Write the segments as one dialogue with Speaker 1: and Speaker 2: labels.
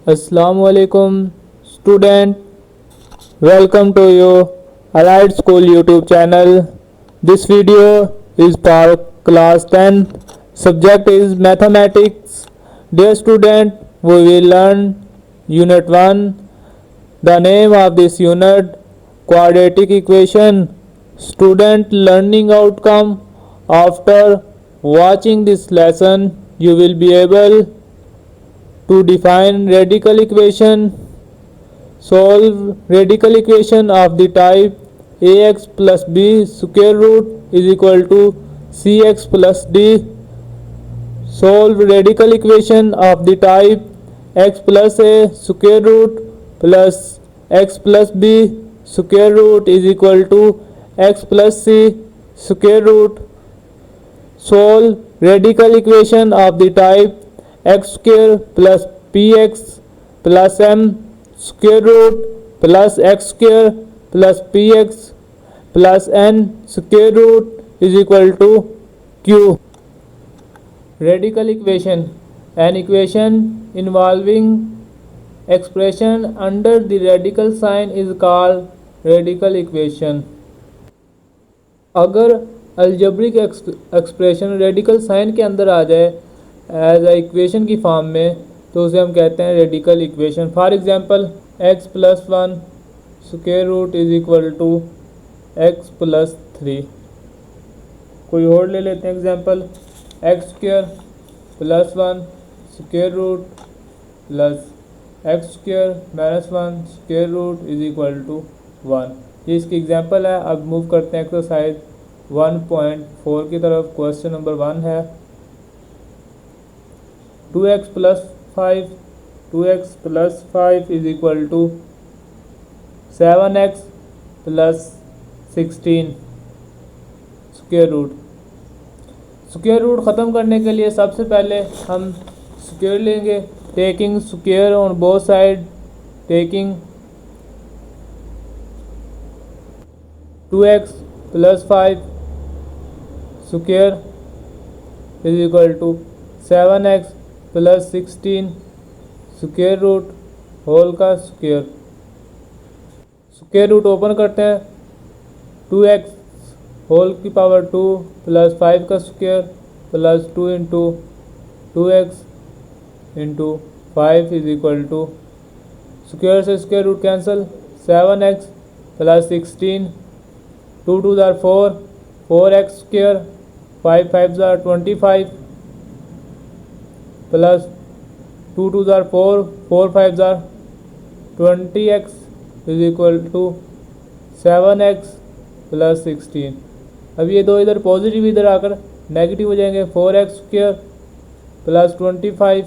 Speaker 1: Assalamualaikum student, welcome to your Allied School YouTube channel. This video is for class 10. Subject is mathematics. Dear student, we will learn unit 1. The name of this unit, quadratic equation. Student learning outcome. After watching this lesson, you will be able to define radical equation, solve radical equation of the type ax plus b square root is equal to cx plus d, solve radical equation of the type x plus a square root plus x plus b square root is equal to x plus c square root, solve radical equation of the type x square plus px plus m square root plus x square plus px plus n square root is equal to q. Radical equation, an equation involving expression under the radical sign is called radical equation. अगर algebraic expression radical sign के अंदर आ जाए as a equation की form में तो उसे हम कहते हैं radical equation. For example x plus 1 square root is equal to x plus 3. कोई और ले लेते हैं example x square plus 1 square root plus x square minus 1 square root is equal to 1. ये इसकी एग्जांपल है. अब मूव करते हैं एक्सरसाइज 1.4 की तरफ. क्वेश्चन नंबर 1 है 2x plus 5 is equal to 7x plus 16 square root. Square root ख़त्म करने के लिए सबसे पहले हम स्क्वायर लेंगे, taking square on both side, taking 2x plus 5 square is equal to 7x plus 16 square root whole का स्क्वायर. स्क्वायर रूट ओपन करते हैं 2x होल की पावर 2 प्लस 5 का square plus 2 into 2x into 5 is equal to square से square root cancel 7x plus 16 2 2 ज़ार 4 4x square 5 5 ज़ार 25 plus 2 2 ज़ार 4 4 5 ज़ार 20x is equal to 7x plus 16. अब ये दो इधर पॉजिटिव इधर आकर नेगेटिव हो जाएंगे. 4x square plus 25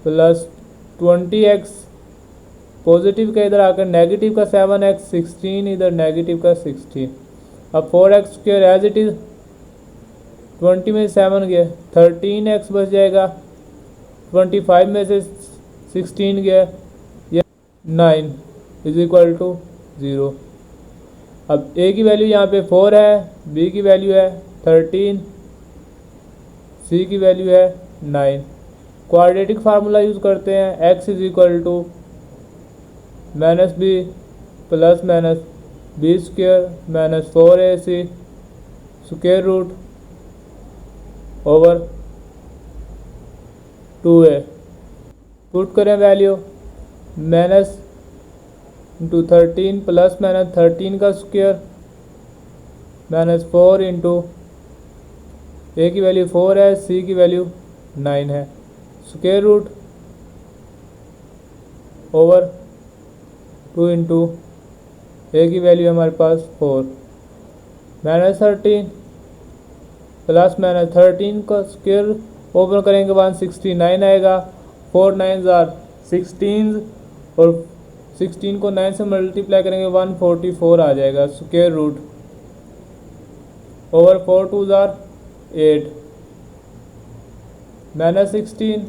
Speaker 1: plus 20x positive का इधर आकर नेगेटिव का 7x 16 इधर नेगेटिव का 16. अब 4x square as it is 20 में 7 गया 13x बच जाएगा. 25 में से 16 गया या 9 इज इक्वल टू 0. अब a की वैल्यू यहाँ पे 4 है, b की वैल्यू है 13, c की वैल्यू है 9. क्वाड्रेटिक फार्मूला यूज़ करते हैं. x is equal to minus b plus minus b square minus 4ac square root over 2a. Put करें value minus into 13 plus minus 13 का स्क्वायर माइनस 4 इंटू ए की value 4 है, सी की value 9 है, square root over 2 into ए की value हमारे पास 4 minus 13 plus minus 13 का square open करेंगे 169 आएगा. 4 9 ज़ार 16 और 16 को 9 से मल्टीप्लाई करेंगे 144 आ जाएगा. स्क्वायर रूट ओवर 4 2 ज़ार 8 माइनस 16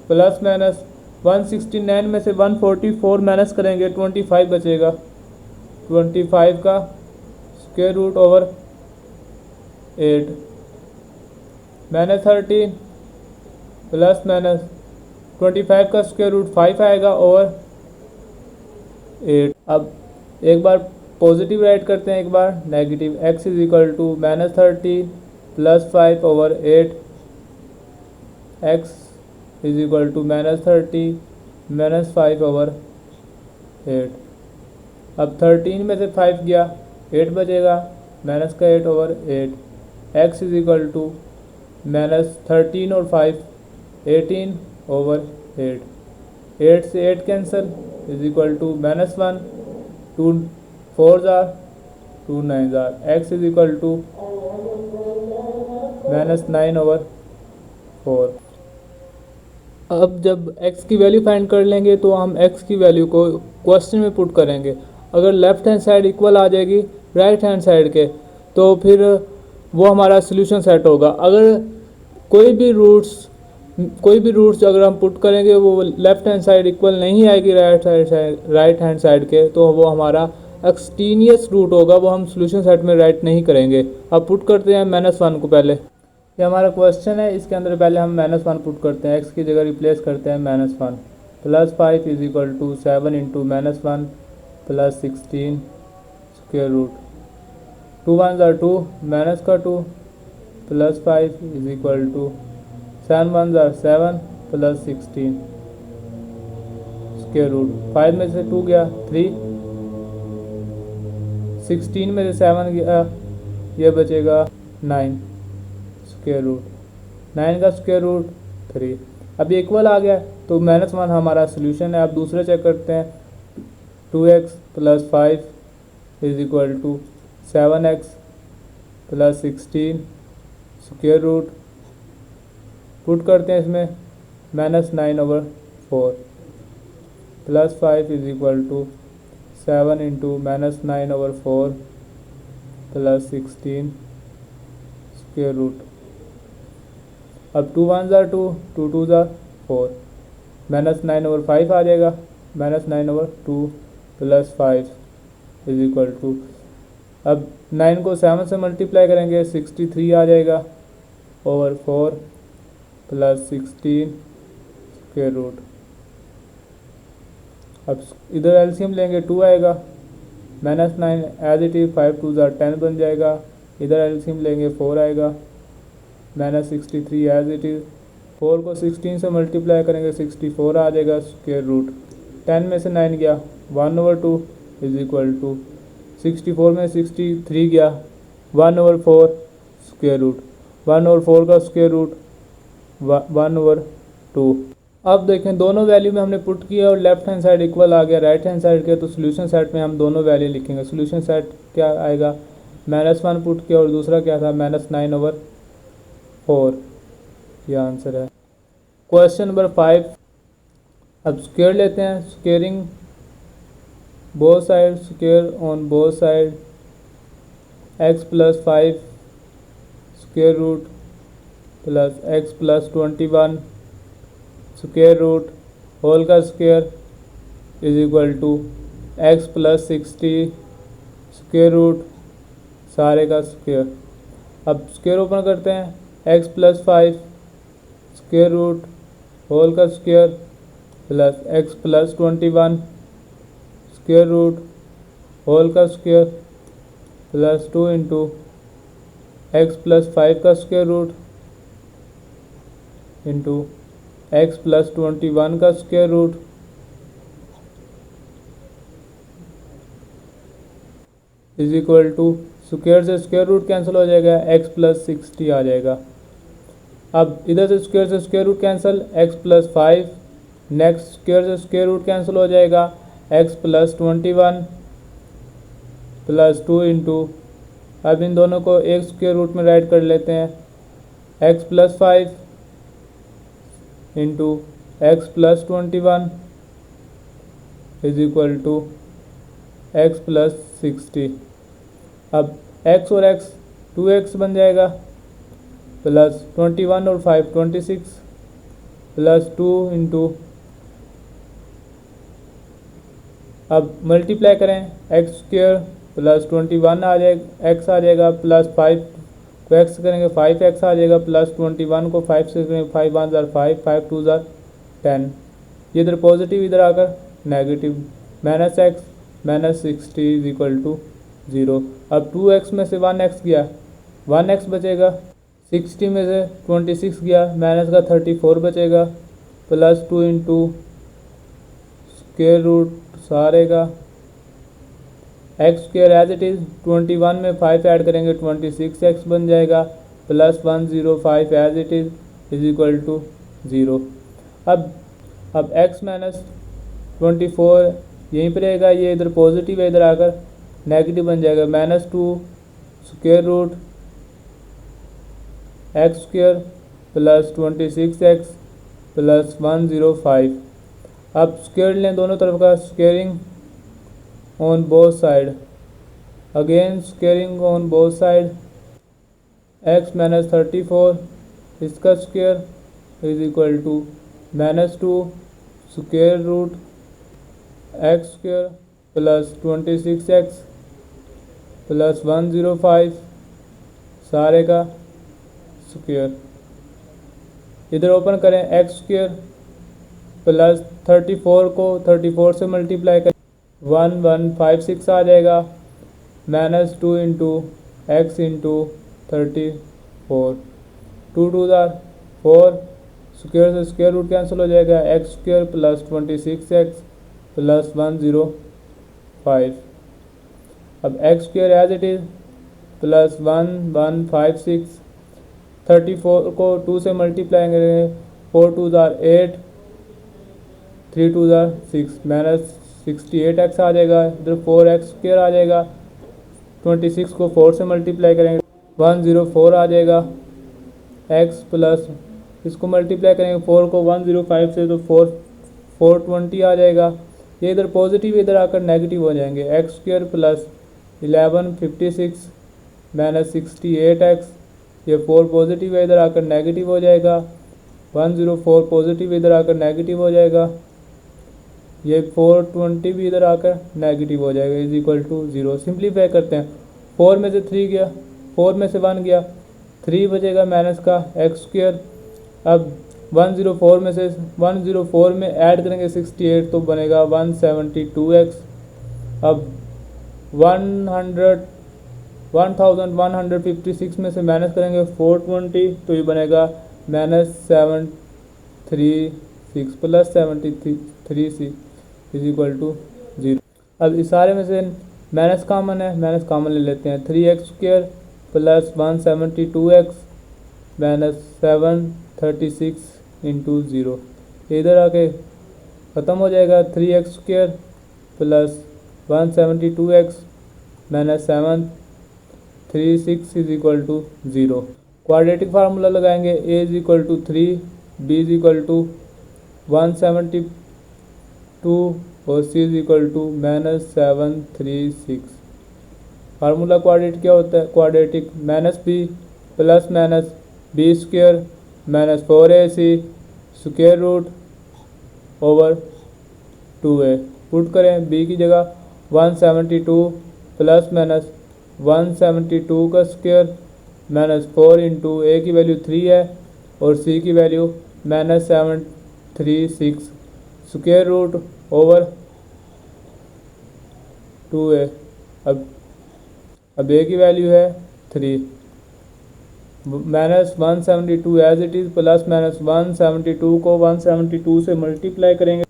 Speaker 1: प्लस माइनस 169 में से 144 माइनस करेंगे 25 बचेगा. 25 का square root over 8 minus 13 plus minus 25 का स्क्वायर रूट 5 आएगा और 8। अब एक बार पॉजिटिव राइट करते हैं, एक बार negative. x is equal to -13 plus 5 over 8। x is equal to -30 -5 over 8। अब 13 में से 5 गया, 8 बचेगा, माइनस का 8 over 8। x is equal to -13 और 5 18 ओवर 8। 8 से 8 कैंसिल इज इक्वल टू -1 2 4 जार 2 9 जार। x is equal to -9 over 4। अब जब x की वैल्यू फाइंड कर लेंगे तो हम x की वैल्यू को क्वेश्चन में पुट करेंगे। अगर लेफ्ट हैंड साइड इक्वल आ जाएगी राइट हैंड साइड के तो फिर वो हमारा सोल्यूशन सेट होगा। अगर कोई भी रूट्स अगर हम पुट करेंगे वो लेफ्ट हैंड साइड इक्वल नहीं आएगी राइट हैंड साइड के, तो वो हमारा एक्सट्रीनियस रूट होगा, वो हम सोल्यूशन सेट में राइट नहीं करेंगे। अब पुट करते हैं -1 को। पहले ये हमारा क्वेश्चन है, इसके अंदर पहले हम -1 पुट करते हैं, x की जगह रिप्लेस करते हैं -1 plus 5 is equal to 7 into -1 plus 16 square root 2 1 ज़ा 2 माइनस का 2 प्लस 5 इज इक्वल टू 7 1 ज़ा 7 प्लस 16 स्क्वायर रूट 5 में से 2 गया 3, 16 में से 7 गया, ये बचेगा 9 स्क्वायर रूट 9 का स्क्वायर रूट 3। अब इक्वल आ गया तो -1 हमारा सोल्यूशन है। अब दूसरा चेक करते हैं, 2x plus 5 is equal to 7x plus 16 square root put करते हैं इसमें -9 over 4 plus 5 is equal to 7 into -9 over 4 plus 16 square root. अब 2 1 ज़ा 2 2 2 ज़ा 4 -9 ओवर 5 आ जाएगा, -9 over 2 plus 5 is equal to, अब 9 को 7 से मल्टीप्लाई करेंगे 63 आ जाएगा ओवर 4 प्लस 16 स्क्वायर रूट। अब इधर एलसीएम लेंगे 2 आएगा, -9 एज इट इज 5 2 ज़ा 10 बन जाएगा। इधर एलसीएम लेंगे 4 आएगा, -63 एज इट इज़ 4 को 16 से मल्टीप्लाई करेंगे 64 आ जाएगा स्क्वायर रूट। 10 में से 9 गया 1 ओवर 2 इज इक्वल टू 64 में 63 गया 1 ओवर 4 स्क्वायर रूट 1 ओवर 4 का स्क्वायर रूट 1 ओवर 2। अब देखें दोनों वैल्यू में हमने पुट किया और लेफ्ट हैंड साइड इक्वल आ गया राइट हैंड साइड के, तो सोल्यूशन सेट में हम दोनों वैल्यू लिखेंगे। सोल्यूशन सेट क्या आएगा, -1 पुट किया और दूसरा क्या था -9 ओवर 4, यह आंसर है। क्वेश्चन नंबर 5, अब स्क्वायर लेते हैं, squaring both side, square on both side x plus 5 square root plus x plus 21 square root whole का square is equal to x plus 60 square root सारे का स्क्वायर। अब square open करते हैं, x plus 5 square root whole का square plus x plus 21 square root whole का square plus 2 into x plus 5 का square root into x plus 21 का square root is equal to, square से square root cancel हो जाएगा, x plus 60 आ जाएगा। अब इधर से square root cancel, x plus 5, next square से स्क्वायर रूट कैंसिल हो जाएगा, x प्लस 21 प्लस 2 इंटू, अब इन दोनों को एक स्क्वायर रूट में राइट कर लेते हैं, x plus 5 into x plus 21 is equal to x plus 60। अब x और x 2x बन जाएगा प्लस 21 और 5 26 प्लस 2 इंटू, अब मल्टीप्लाई करें एक्स स्क्वायर प्लस 21 आ जाएगा, एक्स आ जाएगा प्लस 5 को एक्स करेंगे 5x आ जाएगा प्लस 21 को 5 से करेंगे 5 1 जार 5 5 2 जार 10, ये इधर पॉजिटिव इधर आकर negative, minus x minus 60 is equal to 0। अब 2x में से 1x गया, 1x बचेगा, 60 में से 26 गया, माइनस का 34 बचेगा, प्लस 2 इंटू स्क्वेयर रूट सारे का x square as it is, 21 में 5 ऐड करेंगे 26x बन जाएगा, plus 105 as it is equal to 0। अब x माइनस 24 यहीं पर रहेगा, ये इधर पॉजिटिव है, इधर आकर नेगेटिव बन जाएगा, minus 2 square root x square plus 26x plus 105। अब स्क्वेयर लें दोनों तरफ का, squaring on both side, again squaring on both side, x minus 34 इसका square is equal to minus 2 square root x square plus 26x plus 105 सारे का square. इधर open करें, एक्स स्क्वेयर प्लस 34 को 34 से मल्टीप्लाई करें 1156 आ जाएगा, minus 2 into x into 34, 2 2 4, square से स्क्वेयर रूट कैंसिल हो जाएगा, x square plus 26x plus 105। अब x square as it is plus 1156, 34 को 2 से मल्टीप्लाई करेंगे, 4 2 8, 3 2 6, माइनस 68x आ जाएगा, इधर 4x स्क्वेयर आ जाएगा, 26 को 4 से मल्टीप्लाई करेंगे 104 आ जाएगा, x प्लस इसको मल्टीप्लाई करेंगे 4 को 105 से तो 420 आ जाएगा, ये इधर पॉजिटिव इधर आकर नेगेटिव हो जाएंगे, x square plus 1156 minus 68x, ये 4 पॉजिटिव है इधर आकर नेगेटिव हो जाएगा, 104 पॉजिटिव इधर आकर नेगेटिव हो जाएगा, ये 420 भी इधर आकर नेगेटिव हो जाएगा, इज इक्वल टू 0। सिंप्लीफाई करते हैं, 4 में से 3 गया, 4 में से 1 गया, 3 बचेगा माइनस का एक्स स्क्वेयर। अब 104 में से 104 में ऐड करेंगे 68 तो बनेगा 172x। अब 1156 में से माइनस करेंगे 420 तो ये बनेगा minus 736 plus 736 is equal to 0। अब इस सारे में से माइनस कॉमन है, माइनस कॉमन ले लेते हैं, 3x square plus 172x minus 736 into 0, इधर आके ख़त्म हो जाएगा, 3x square plus 172x minus 736 is equal to 0। Quadratic formula लगाएंगे, a is equal to 3, b is equal to 172 और c is equal to minus 736। Formula quadratic क्या होता है, quadratic minus b plus minus b square minus 4ac square root over 2a। Put करें b की जगह 172 plus minus 172 का square minus 4 into ए की value 3 है और सी की value minus 736 square root over 2a। अब ए की वैल्यू है 3, minus 172 as it is plus minus 172 को 172 से मल्टीप्लाई करेंगे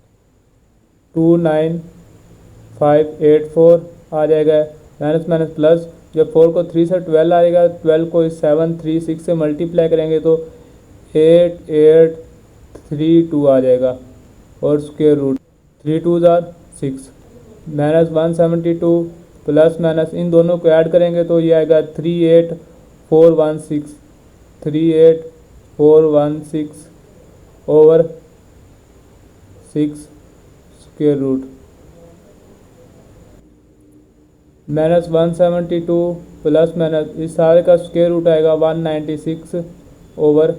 Speaker 1: 29584 आ जाएगा, माइनस माइनस प्लस, जब 4 को 3 से 12 आएगा, 12 को 736 से मल्टीप्लाई करेंगे तो 8832 आ जाएगा और square root 3 2 6, minus 172 plus minus इन दोनों को ऐड करेंगे तो ये आएगा 38416 over 6 square root, minus 172 plus minus इस सारे का स्क्वेयर रूट आएगा 196 ओवर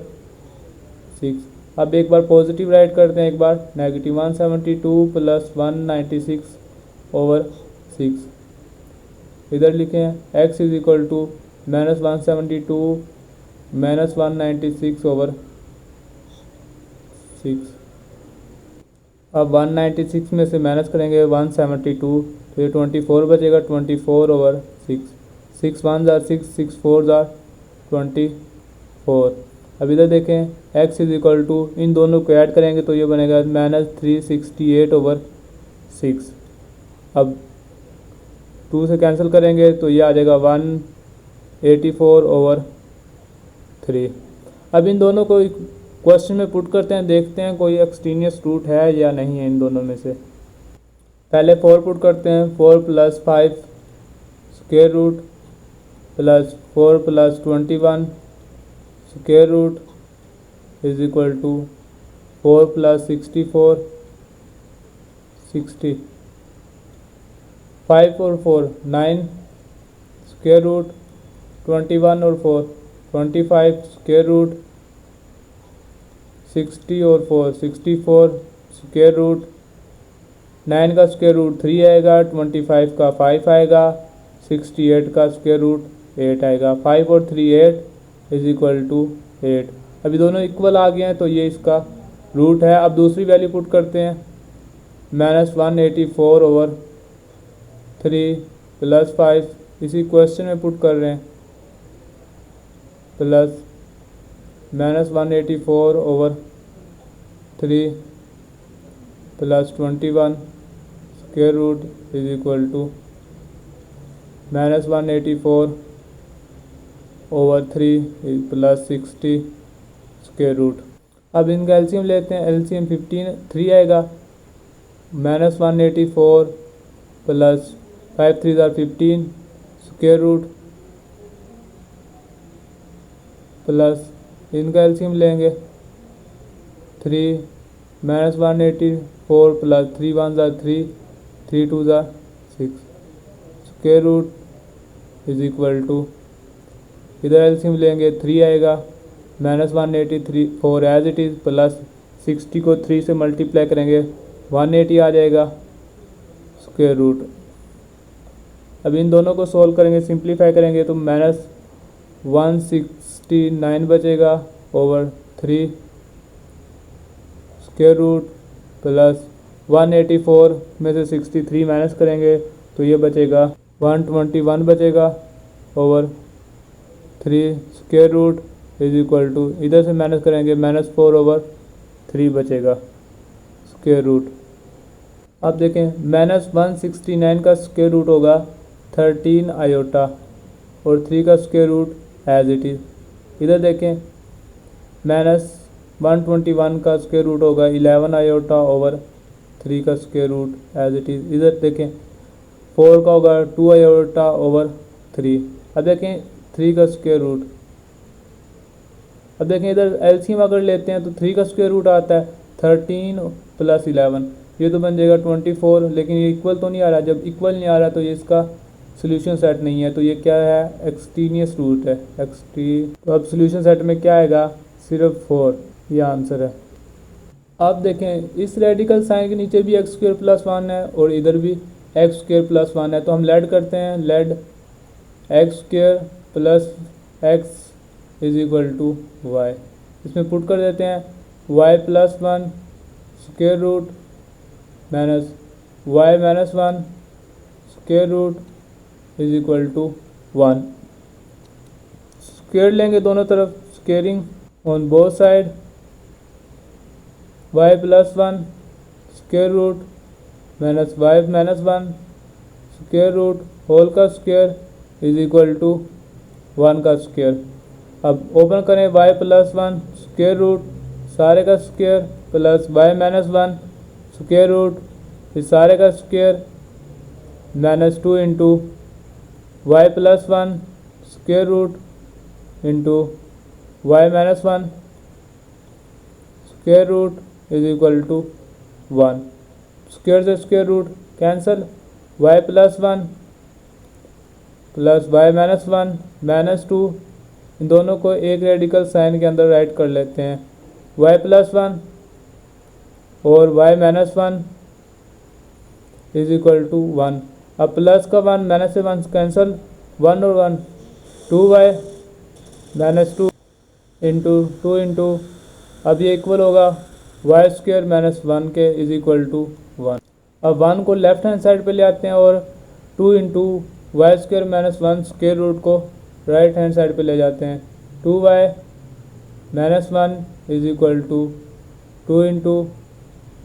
Speaker 1: 6। अब एक बार पॉजिटिव राइट करते हैं, एक बार नेगेटिव, 172 प्लस 196 ओवर 6, इधर लिखे हैं x is equal to minus 172 minus 196 over 6। अब 196 में से माइनस करेंगे 172, तो ये 24 बचेगा। 24/6, 6 1 जार 6, 6 4 जार 24। अब इधर देखें x इज इक्वल टू, इन दोनों को ऐड करेंगे तो ये बनेगा -368/6। अब 2 से कैंसिल करेंगे तो ये आ जाएगा 184/3। अब इन दोनों को क्वेश्चन में पुट करते हैं, देखते हैं कोई एक्सट्रेनियस रूट है या नहीं है इन दोनों में से। पहले 4 पुट करते हैं। 4 + 5 square root plus 4 + 21 square root is equal to 4 + 64 60। 5 और 4 9 स्क्वायर रूट, 21 और 4 25 स्क्वायर रूट, 60 और 4 64 स्क्वायर रूट। 9 का स्क्वायर रूट 3 आएगा, 25 का 5 आएगा, 68 का स्क्वायर रूट 8 आएगा। 5 और 3 8 इज इक्वल टू 8। अभी दोनों इक्वल आ गए हैं तो ये इसका रूट है। अब दूसरी वैल्यू पुट करते हैं, -184/3 + 5 इसी क्वेश्चन में पुट कर रहे हैं, plus -184/3 + 21 square root is equal to -184/3 + 60 square root. अब इनका एलसीएम लेते हैं। एलसीएम 3 आएगा। -184 + 5 3 = 15 स्क्वायर रूट प्लस इनका एलसीएम लेंगे 3 -184 + 3 1 = 3 3 2 = 6 square root is equal to, इधर एलसीएम लेंगे 3 आएगा, -184 एज इट इज़ प्लस 60 को 3 से मल्टीप्लाई करेंगे 180 आ जाएगा स्क्वायर रूट। अब इन दोनों को सोल्व करेंगे, सिंप्लीफाई करेंगे तो -169 बचेगा ओवर 3 स्क्वायर रूट प्लस 184 में से 63 माइनस करेंगे तो ये बचेगा 121 बचेगा over 3 square root is equal to, इधर से माइनस करेंगे -4/3 बचेगा स्क्वायर रूट। अब देखें -169 का स्क्वायर रूट होगा 13 आयोटा और 3 का square root as it is. इधर देखें -121 का स्क्वायर रूट होगा 11 आयोटा ओवर 3 का square root as it is. इधर देखें 4 का होगा 2 आयोटा ओवर 3। अब देखें 3 का स्क्वायर रूट, अब देखें इधर एलसीएम अगर लेते हैं तो 3 का स्क्वायर रूट आता है 13 + 11, ये तो बन जाएगा 24, लेकिन ये इक्वल तो नहीं आ रहा। जब इक्वल नहीं आ रहा तो ये इसका सोल्यूशन सेट नहीं है, तो ये क्या है, एक्सट्रेनियस रूट है तो अब सोल्यूशन सेट में क्या आएगा, सिर्फ 4, ये आंसर है। अब देखें इस रेडिकल साइन के नीचे भी x² + 1 है और इधर भी x² + 1 है, तो हम लेड करते हैं, let x² + x is equal to y। इसमें पुट कर देते हैं y + 1 square root minus y - 1 square root is equal to 1। Square लेंगे दोनों तरफ, squaring on both side, y + 1 square root minus y - 1 square root whole का square is equal to 1 का square. अब ओपन करें y + 1 स्क्वायर रूट सारे का square plus y - 1 square root इस सारे का square -2 into y + 1 square root into y - 1 square root is equal to 1। Square से square root cancel, y + 1 plus y - 1 -2, इन दोनों को एक रेडिकल साइन के अंदर राइट कर लेते हैं, y + 1 और y - 1 इज इक्वल टू 1। अब प्लस का 1 माइनस से 1 कैंसल, 1 और 1 2y - 2 इंटू 2 इंटू, अब ये इक्वल होगा वाई स्क्वेयर माइनस 1 के इज इक्वल टू 1। अब 1 को लेफ्ट हैंड साइड पे ले आते हैं और 2 into y square minus 1 square root को राइट हैंड साइड पे ले जाते हैं। 2y minus 1 is equal to 2 into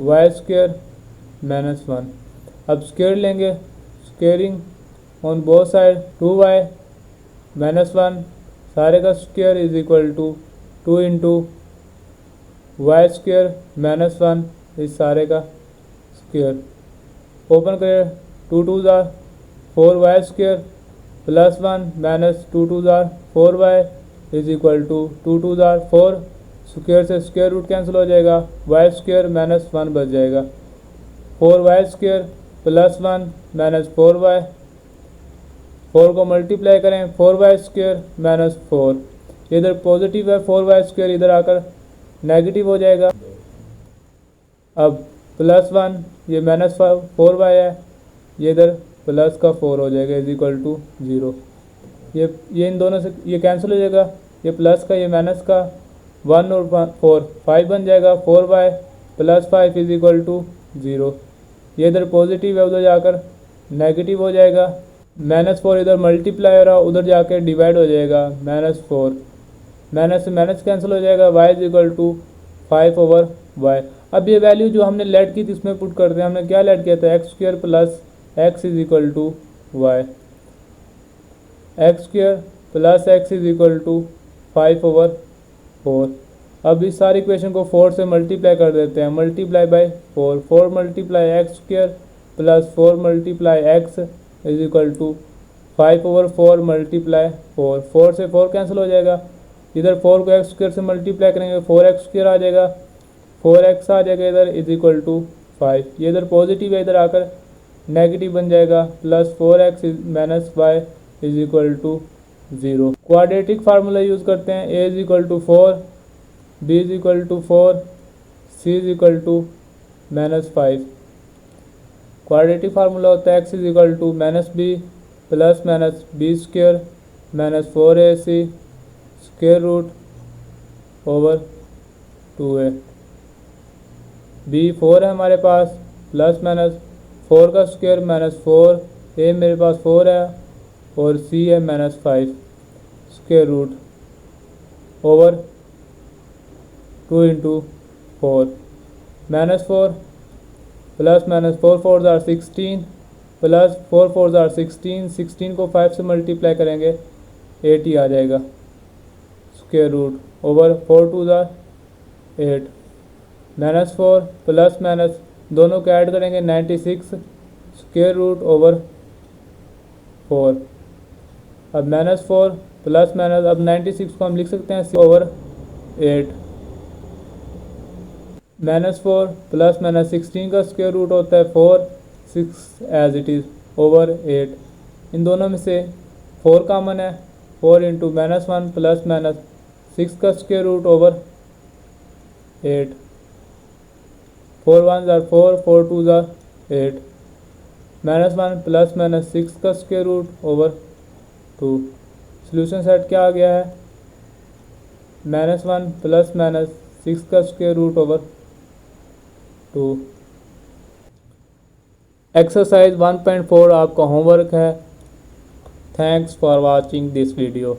Speaker 1: y square minus 1। अब स्क्वेयर लेंगे, squaring on both side. 2y minus 1 सारे का square is equal to 2 into y square minus 1 इस सारे का स्क्वेयर। ओपन करें, 2 2 ज़ार 4y स्क्वेयर प्लस 1 माइनस 2 2 ज़ार 4y इज इक्वल टू 2 2 ज़ार 4। स्क्वेयर से स्क्वेयर रूट कैंसिल हो जाएगा, वाई स्क्वेयर माइनस 1 बच जाएगा। 4y square plus 1 minus 4y, 4 को मल्टीप्लाई करें 4y स्क्वेयर माइनस 4। इधर पॉजिटिव है 4y स्क्वेयर, इधर आकर नेगेटिव हो जाएगा। अब प्लस 1 ये माइनस 4y है, ये इधर प्लस का 4 हो जाएगा इज इक्वल टू 0। ये इन दोनों से ये कैंसिल हो जाएगा, ये प्लस का ये माइनस का 1 और 4 5 बन जाएगा। 4y plus 5 is equal to 0। ये इधर पॉजिटिव है, उधर जाकर नेगेटिव हो जाएगा। -4 इधर मल्टीप्लाई हो रहा, उधर जाकर डिवाइड हो जाएगा। -4 माइनस से माइनस कैंसिल हो जाएगा। y is equal to 5/y। अब ये वैल्यू जो हमने लेट की थी इसमें पुट करते हैं। हमने क्या लेट किया था, x square plus x is equal to y. X square plus x is equal to 5/4। अब इस सारी इक्वेशन को 4 से मल्टीप्लाई कर देते हैं। Multiply by 4, 4 multiply x square plus 4 multiply x is equal to 5/4 multiply 4। 4 से 4 कैंसिल हो जाएगा, इधर 4 को एक्स स्क्वेयर से मल्टीप्लाई करेंगे 4x स्क्वेयर आ जाएगा, 4x आ जाएगा इधर इज इक्वल टू 5। ये इधर पॉजिटिव है, इधर आकर नेगेटिव बन जाएगा। Plus 4x minus y is equal to 0। Quadratic formula use करते हैं। a is equal to 4, b is equal to 4, c is equal to -5। Quadratic formula होता है x is equal to -b plus minus b square minus 4ac square root over 2a। b 4 है हमारे पास, plus minus 4 का square minus 4, a मेरे पास 4 है और c है -5 square root over 2 into 4। -4 plus minus 4 4 ज़ार 16 प्लस 4 4 ज़ार 16, 16 को 5 से मल्टीप्लाई करेंगे 80 आ जाएगा स्क्वेयर रूट ओवर 4 2 ज़ार 8। -4 प्लस माइनस दोनों को ऐड करेंगे 96 स्क्वेयर रूट ओवर 4। अब -4 प्लस माइनस, अब 96 को हम लिख सकते हैं ओवर 8। -4 प्लस माइनस 16 का स्क्वेयर रूट होता है 4, 6 एज इट इज़ ओवर 8। इन दोनों में से 4 कॉमन है, 4 इंटू -1 प्लस माइनस 6 का स्क्वेयर रूट ओवर 8। 4 1 ज़ार 4, 4 2 ज़ार 8। -1 प्लस माइनस 6 का square root over 2। Solution set क्या आ गया है, -1 प्लस माइनस 6 का स्क्वेयर रूट ओवर 2। एक्सरसाइज 1.4 आपका होमवर्क है। Thanks for watching this video.